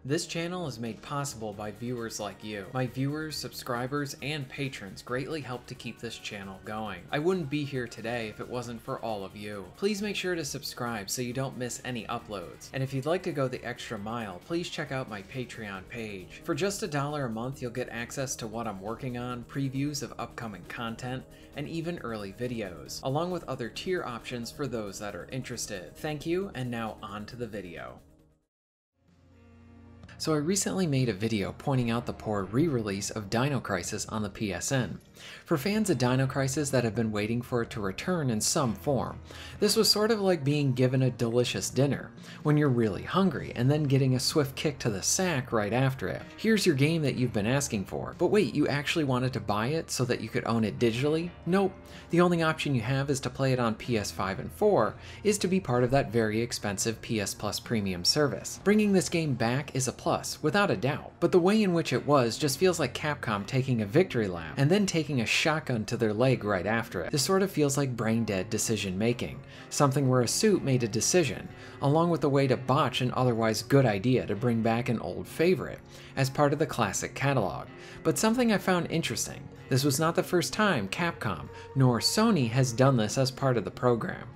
This channel is made possible by viewers like you. My viewers, subscribers, and patrons greatly help to keep this channel going. I wouldn't be here today if it wasn't for all of you. Please make sure to subscribe so you don't miss any uploads. And if you'd like to go the extra mile, please check out my Patreon page. For just $1 a month, you'll get access to what I'm working on, previews of upcoming content, and even early videos, along with other tier options for those that are interested. Thank you, and now on to the video. So I recently made a video pointing out the poor re-release of Dino Crisis on the PSN. For fans of Dino Crisis that have been waiting for it to return in some form, this was sort of like being given a delicious dinner when you're really hungry and then getting a swift kick to the sack right after it. Here's your game that you've been asking for, but wait, you actually wanted to buy it so that you could own it digitally? Nope, the only option you have is to play it on PS5 and 4 is to be part of that very expensive PS Plus premium service. Bringing this game back is a plus, without a doubt, but the way in which it was just feels like Capcom taking a victory lap and then taking a shotgun to their leg right after it. This sort of feels like brain-dead decision making, something where a suit made a decision, along with a way to botch an otherwise good idea to bring back an old favorite, as part of the classic catalog. But something I found interesting, this was not the first time Capcom, nor Sony has done this as part of the program.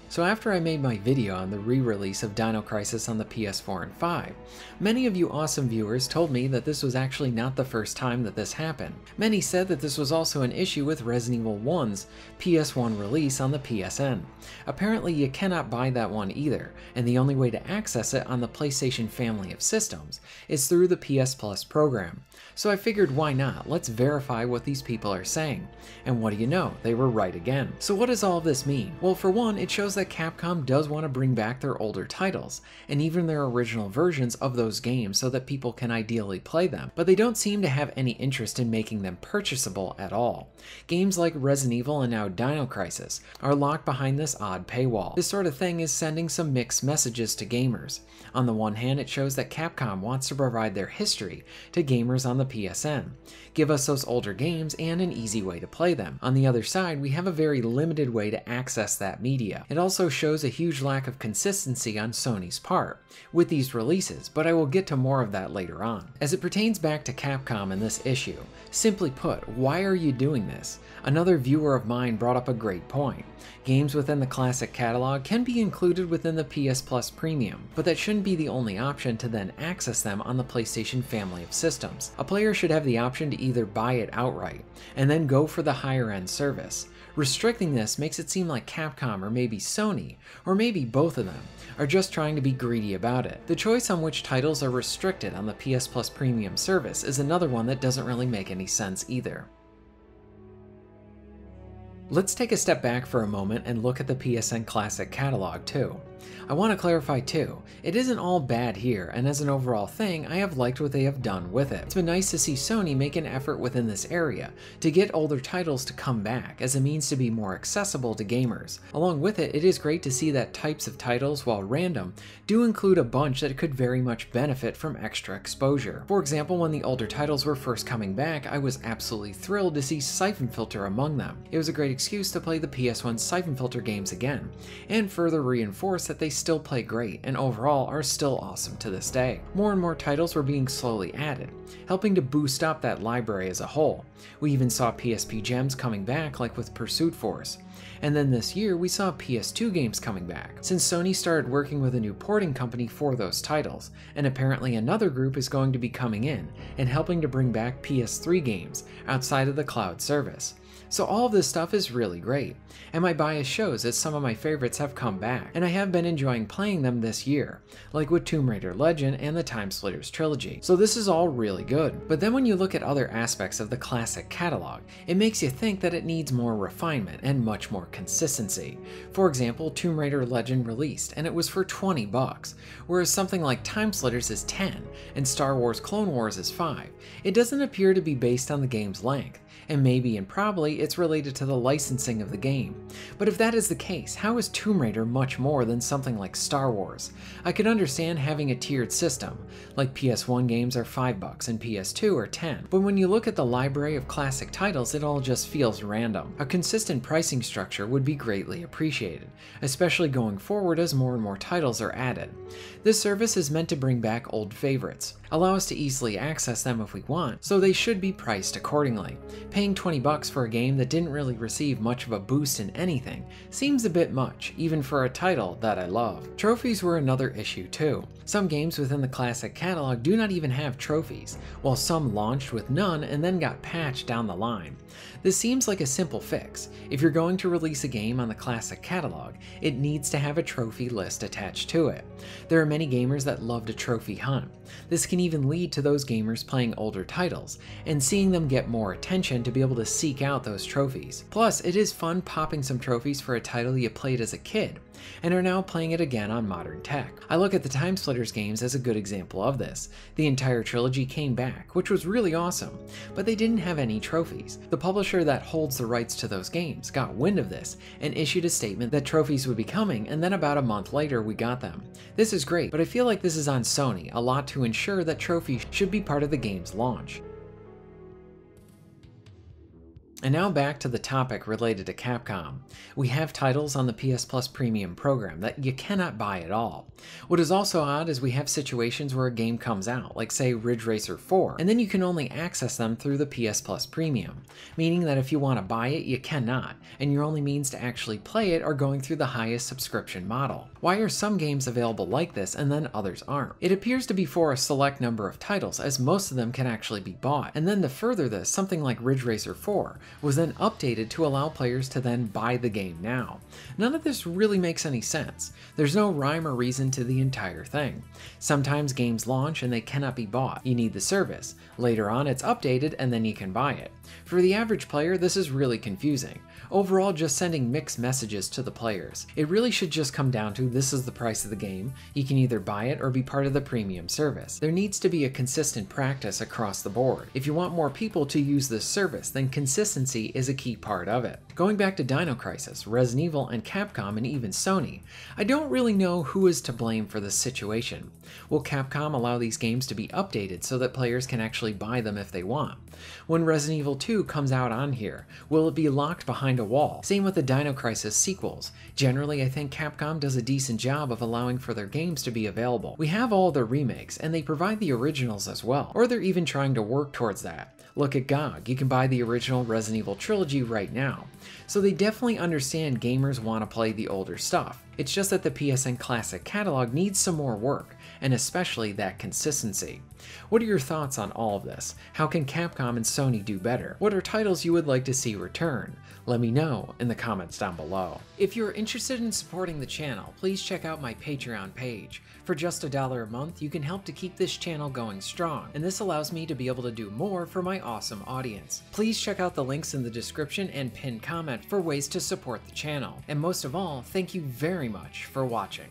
So after I made my video on the re-release of Dino Crisis on the PS4 and 5, many of you awesome viewers told me that this was actually not the first time that this happened. Many said that this was also an issue with Resident Evil 1's PS1 release on the PSN. Apparently you cannot buy that one either, and the only way to access it on the PlayStation family of systems is through the PS Plus program. So I figured why not, let's verify what these people are saying. And what do you know, they were right again. So what does all of this mean? Well, for one, it shows that Capcom does want to bring back their older titles, and even their original versions of those games so that people can ideally play them, but they don't seem to have any interest in making them purchasable at all. Games like Resident Evil and now Dino Crisis are locked behind this odd paywall. This sort of thing is sending some mixed messages to gamers. On the one hand, it shows that Capcom wants to provide their history to gamers on the PSN, give us those older games and an easy way to play them. On the other side, we have a very limited way to access that media. It also shows a huge lack of consistency on Sony's part with these releases, but I will get to more of that later on. As it pertains back to Capcom in this issue, simply put, why are you doing this? Another viewer of mine brought up a great point. Games within the classic catalog can be included within the PS Plus Premium, but that shouldn't be the only option to then access them on the PlayStation family of systems. A player should have the option to either buy it outright, and then go for the higher end service. Restricting this makes it seem like Capcom or maybe Sony, or maybe both of them, are just trying to be greedy about it. The choice on which titles are restricted on the PS Plus Premium service is another one that doesn't really make any sense either. Let's take a step back for a moment and look at the PSN Classic catalog too. I want to clarify too, it isn't all bad here, and as an overall thing, I have liked what they have done with it. It's been nice to see Sony make an effort within this area to get older titles to come back as a means to be more accessible to gamers. Along with it, it is great to see that types of titles, while random, do include a bunch that could very much benefit from extra exposure. For example, when the older titles were first coming back, I was absolutely thrilled to see Siphon Filter among them. It was a great excuse to play the PS1 Siphon Filter games again, and further reinforce that they still play great and overall are still awesome to this day. More and more titles were being slowly added, helping to boost up that library as a whole. We even saw PSP gems coming back, like with Pursuit Force. And then this year we saw PS2 games coming back, since Sony started working with a new porting company for those titles, and apparently another group is going to be coming in and helping to bring back PS3 games outside of the cloud service. So all of this stuff is really great, and my bias shows that some of my favorites have come back, and I have been enjoying playing them this year, like with Tomb Raider Legend and the Time Splitters trilogy. So this is all really good, but then when you look at other aspects of the classic catalog, it makes you think that it needs more refinement and much more consistency. For example, Tomb Raider Legend released, and it was for $20, whereas something like Time Splitters is $10, and Star Wars Clone Wars is $5. It doesn't appear to be based on the game's length, and maybe and probably it's related to the licensing of the game. But if that is the case, how is Tomb Raider much more than something like Star Wars? I could understand having a tiered system, like PS1 games are $5 and PS2 are $10, but when you look at the library of classic titles, it all just feels random. A consistent pricing structure would be greatly appreciated, especially going forward as more and more titles are added. This service is meant to bring back old favorites, allow us to easily access them if we want, so they should be priced accordingly. Paying $20 for a game that didn't really receive much of a boost in anything seems a bit much, even for a title that I love. Trophies were another issue too. Some games within the classic catalog do not even have trophies, while some launched with none and then got patched down the line. This seems like a simple fix. If you're going to release a game on the classic catalog, it needs to have a trophy list attached to it. There are many gamers that love to trophy hunt. This can even lead to those gamers playing older titles, and seeing them get more attention to be able to seek out those trophies. Plus, it is fun popping some trophies for a title you played as a kid, and are now playing it again on modern tech. I look at the Timesplitters games as a good example of this. The entire trilogy came back, which was really awesome, but they didn't have any trophies. The publisher that holds the rights to those games got wind of this and issued a statement that trophies would be coming, and then about a month later we got them. This is great, but I feel like this is on Sony a lot to ensure that trophies should be part of the game's launch. And now back to the topic related to Capcom. We have titles on the PS Plus Premium program that you cannot buy at all. What is also odd is we have situations where a game comes out, like say Ridge Racer 4, and then you can only access them through the PS Plus Premium, meaning that if you want to buy it, you cannot, and your only means to actually play it are going through the highest subscription model. Why are some games available like this and then others aren't? It appears to be for a select number of titles, as most of them can actually be bought. And then to further this, something like Ridge Racer 4 was then updated to allow players to then buy the game now. None of this really makes any sense. There's no rhyme or reason to the entire thing. Sometimes games launch and they cannot be bought. You need the service. Later on it's updated and then you can buy it. For the average player, this is really confusing. Overall, just sending mixed messages to the players. It really should just come down to this is the price of the game, you can either buy it or be part of the premium service. There needs to be a consistent practice across the board. If you want more people to use this service, then consistency is a key part of it. Going back to Dino Crisis, Resident Evil, and Capcom, and even Sony, I don't really know who is to blame for this situation. Will Capcom allow these games to be updated so that players can actually buy them if they want? When Resident Evil 2 comes out on here, will it be locked behind a wall? Same with the Dino Crisis sequels. Generally, I think Capcom does a decent job of allowing for their games to be available. We have all their remakes, and they provide the originals as well, or they're even trying to work towards that. Look at GOG, you can buy the original Resident Evil trilogy right now. So they definitely understand gamers want to play the older stuff. It's just that the PSN Classic catalog needs some more work, and especially that consistency. What are your thoughts on all of this? How can Capcom and Sony do better? What are titles you would like to see return? Let me know in the comments down below. If you're interested in supporting the channel, please check out my Patreon page. For just $1 a month, you can help to keep this channel going strong, and this allows me to be able to do more for my awesome audience. Please check out the links in the description and pinned comment for ways to support the channel. And most of all, thank you very much for watching.